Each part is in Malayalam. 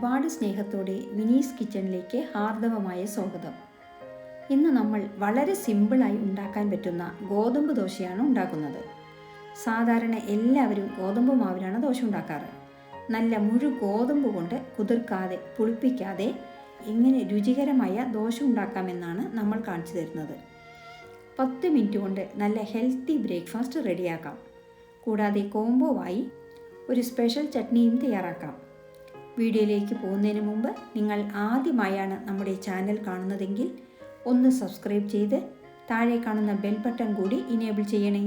ഒരുപാട് സ്നേഹത്തോടെ മിനീസ് കിച്ചണിലേക്ക് ഹാർദവമായ സ്വാഗതം. ഇന്ന് നമ്മൾ വളരെ സിമ്പിളായി ഉണ്ടാക്കാൻ പറ്റുന്ന ഗോതമ്പ് ദോശയാണ് ഉണ്ടാക്കുന്നത്. സാധാരണ എല്ലാവരും ഗോതമ്പ് മാവിലാണ് ദോശ ഉണ്ടാക്കാറ്. നല്ല മുഴു ഗോതമ്പ് കൊണ്ട് കുതിർക്കാതെ പുളിപ്പിക്കാതെ എങ്ങനെ രുചികരമായ ദോശ ഉണ്ടാക്കാമെന്നാണ് നമ്മൾ കാണിച്ചു തരുന്നത്. 10 മിനിറ്റ് കൊണ്ട് നല്ല ഹെൽത്തി ബ്രേക്ക്ഫാസ്റ്റ് റെഡിയാക്കാം. കൂടാതെ കോംബോവായി ഒരു സ്പെഷ്യൽ ചട്നിയും തയ്യാറാക്കാം. വീഡിയോയിലേക്ക് പോകുന്നതിന് മുമ്പ് നിങ്ങൾ ആദ്യമായാണ് നമ്മുടെ ചാനൽ കാണുന്നതെങ്കിൽ ഒന്ന് സബ്സ്ക്രൈബ് ചെയ്ത് താഴെ കാണുന്ന ബെൽ ബട്ടൺ കൂടി ഇനേബിൾ ചെയ്യണേ.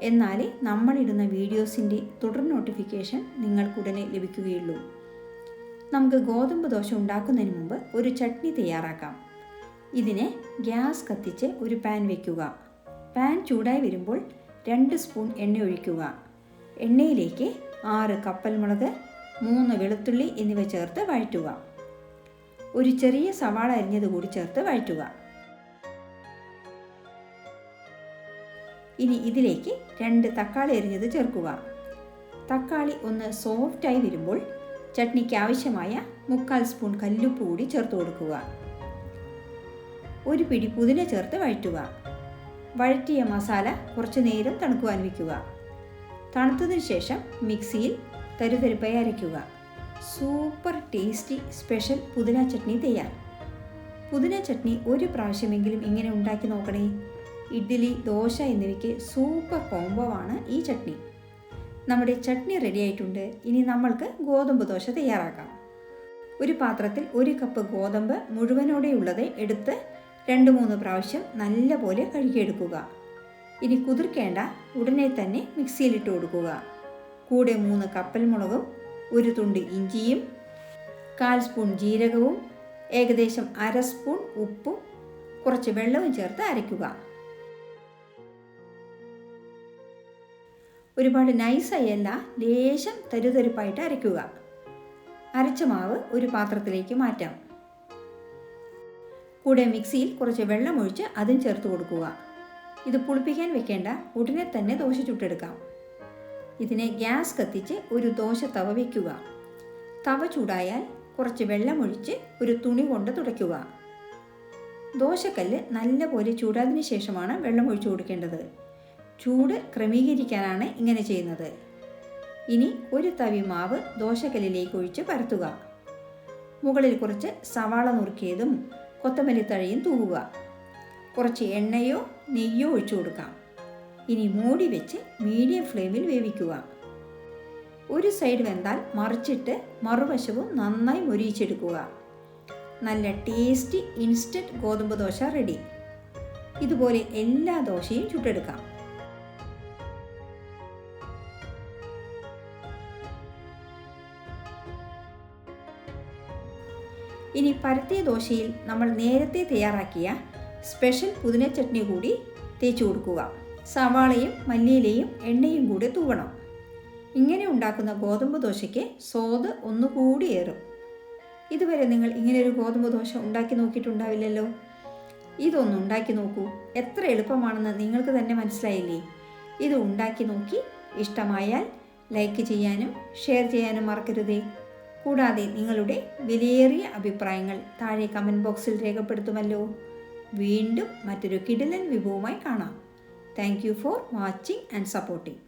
എന്നാലേ നമ്മളിടുന്ന വീഡിയോസിൻ്റെ തുടർ നോട്ടിഫിക്കേഷൻ നിങ്ങൾക്കുടനെ ലഭിക്കുകയുള്ളൂ. നമുക്ക് ഗോതമ്പ് ദോശ ഉണ്ടാക്കുന്നതിന് മുമ്പ് ഒരു ചട്നി തയ്യാറാക്കാം. ഇതിന് ഗ്യാസ് കത്തിച്ച് ഒരു പാൻ വയ്ക്കുക. പാൻ ചൂടായി വരുമ്പോൾ 2 സ്പൂൺ എണ്ണ ഒഴിക്കുക. എണ്ണയിലേക്ക് 6 കപ്പൽമുളക്, 3 വെളുത്തുള്ളി എന്നിവ ചേർത്ത് വഴറ്റുക. ഒരു ചെറിയ സവാള അരിഞ്ഞത് കൂടി ചേർത്ത് വഴറ്റുക. ഇനി ഇതിലേക്ക് 2 തക്കാളി അരിഞ്ഞത് ചേർക്കുക. തക്കാളി ഒന്ന് സോഫ്റ്റായി വരുമ്പോൾ ചട്നിക്ക് ആവശ്യമായ 3/4 സ്പൂൺ കല്ലുപ്പ് കൂടി ചേർത്ത് കൊടുക്കുക. ഒരു പിടി പുതിന ചേർത്ത് വഴറ്റുക. വഴറ്റിയ മസാല കുറച്ചു നേരം തണുക്കുവാൻ വയ്ക്കുക. തണുത്തതിന് ശേഷം മിക്സിയിൽ തരുതരിപ്പായി അരയ്ക്കുക. സൂപ്പർ ടേസ്റ്റി സ്പെഷ്യൽ പുതിന ചട്നി തയ്യാർ. പുതിന ചട്നി ഒരു പ്രാവശ്യമെങ്കിലും ഇങ്ങനെ ഉണ്ടാക്കി നോക്കണേ. ഇഡ്ഡലി, ദോശ എന്നിവയ്ക്ക് സൂപ്പർ കോംബോ ആണ് ഈ ചട്നി. നമ്മുടെ ചട്നി റെഡി ആയിട്ടുണ്ട്. ഇനി നമ്മൾക്ക് ഗോതമ്പ് ദോശ തയ്യാറാക്കാം. ഒരു പാത്രത്തിൽ 1 കപ്പ് ഗോതമ്പ് മുഴുവനോടെയുള്ളത് എടുത്ത് 2-3 പ്രാവശ്യം നല്ലപോലെ കഴുകിയെടുക്കുക. ഇനി കുതിർക്കേണ്ട, ഉടനെ തന്നെ മിക്സിയിലിട്ട് കൊടുക്കുക. കൂടെ 3 കപ്പൽമുളകും, 1 തുണ്ട് ഇഞ്ചിയും, 1/4 സ്പൂൺ ജീരകവും, ഏകദേശം 1/2 സ്പൂൺ ഉപ്പും കുറച്ച് വെള്ളവും ചേർത്ത് അരയ്ക്കുക. ഒരുപാട് നൈസായി അല്ല, ലേശം തരുതരിപ്പായിട്ട് അരയ്ക്കുക. അരച്ച മാവ് ഒരു പാത്രത്തിലേക്ക് മാറ്റാം. കൂടെ മിക്സിയിൽ കുറച്ച് വെള്ളം ഒഴിച്ച് അതും ചേർത്ത് കൊടുക്കുക. ഇത് പുളിപ്പിക്കാൻ വെക്കേണ്ട, ഉടനെ തന്നെ ദോശ ചുട്ടെടുക്കാം. ഇതിനെ ഗ്യാസ് കത്തിച്ച് ഒരു ദോശ തവ വയ്ക്കുക. തവ ചൂടായാൽ കുറച്ച് വെള്ളമൊഴിച്ച് ഒരു തുണി കൊണ്ട് തുടയ്ക്കുക. ദോശക്കല്ല് നല്ലപോലെ ചൂടാതിന് ശേഷമാണ് വെള്ളം ഒഴിച്ചു കൊടുക്കേണ്ടത്. ചൂട് ക്രമീകരിക്കാനാണ് ഇങ്ങനെ ചെയ്യുന്നത്. ഇനി ഒരു തവി മാവ് ദോശക്കല്ലിലേക്ക് ഒഴിച്ച് പരത്തുക. മുകളിൽ കുറച്ച് സവാള നുറുക്കിയതും കൊത്തമല്ലി തഴയും തൂവുക. കുറച്ച് എണ്ണയോ നെയ്യോ ഒഴിച്ചു കൊടുക്കാം. ഇനി മൂടി വെച്ച് മീഡിയം ഫ്ലെയിമിൽ വേവിക്കുക. ഒരു സൈഡ് വെന്താൽ മറിച്ചിട്ട് മറുവശവും നന്നായി മൊരിയിച്ചെടുക്കുക. നല്ല ടേസ്റ്റി ഇൻസ്റ്റൻറ്റ് ഗോതമ്പ് ദോശ റെഡി. ഇതുപോലെ എല്ലാ ദോശയും ചുട്ടെടുക്കാം. ഇനി പരത്തിയ ദോശയിൽ നമ്മൾ നേരത്തെ തയ്യാറാക്കിയ സ്പെഷ്യൽ പുതിന ചട്നി കൂടി തേച്ച് കൊടുക്കുക. സവാളയും മല്ലിയിലയും എണ്ണയും കൂടി തൂവണം. ഇങ്ങനെ ഉണ്ടാക്കുന്ന ഗോതമ്പ് ദോശയ്ക്ക് സ്വാദ് ഒന്നുകൂടി ഏറും. ഇതുവരെ നിങ്ങൾ ഇങ്ങനെയൊരു ഗോതമ്പ് ദോശ ഉണ്ടാക്കി നോക്കിയിട്ടുണ്ടാവില്ലല്ലോ. ഇതൊന്ന് ഉണ്ടാക്കി നോക്കൂ. എത്ര എളുപ്പമാണെന്ന് നിങ്ങൾക്ക് തന്നെ മനസ്സിലായില്ലേ? ഇത് ഉണ്ടാക്കി നോക്കി ഇഷ്ടമായാൽ ലൈക്ക് ചെയ്യാനും ഷെയർ ചെയ്യാനും മറക്കരുതേ. കൂടാതെ നിങ്ങളുടെ വിലയേറിയ അഭിപ്രായങ്ങൾ താഴെ കമൻറ്റ് ബോക്സിൽ രേഖപ്പെടുത്തുമല്ലോ. വീണ്ടും മറ്റൊരു കിടിലൻ വിഭവവുമായി കാണാം. Thank you for watching and supporting.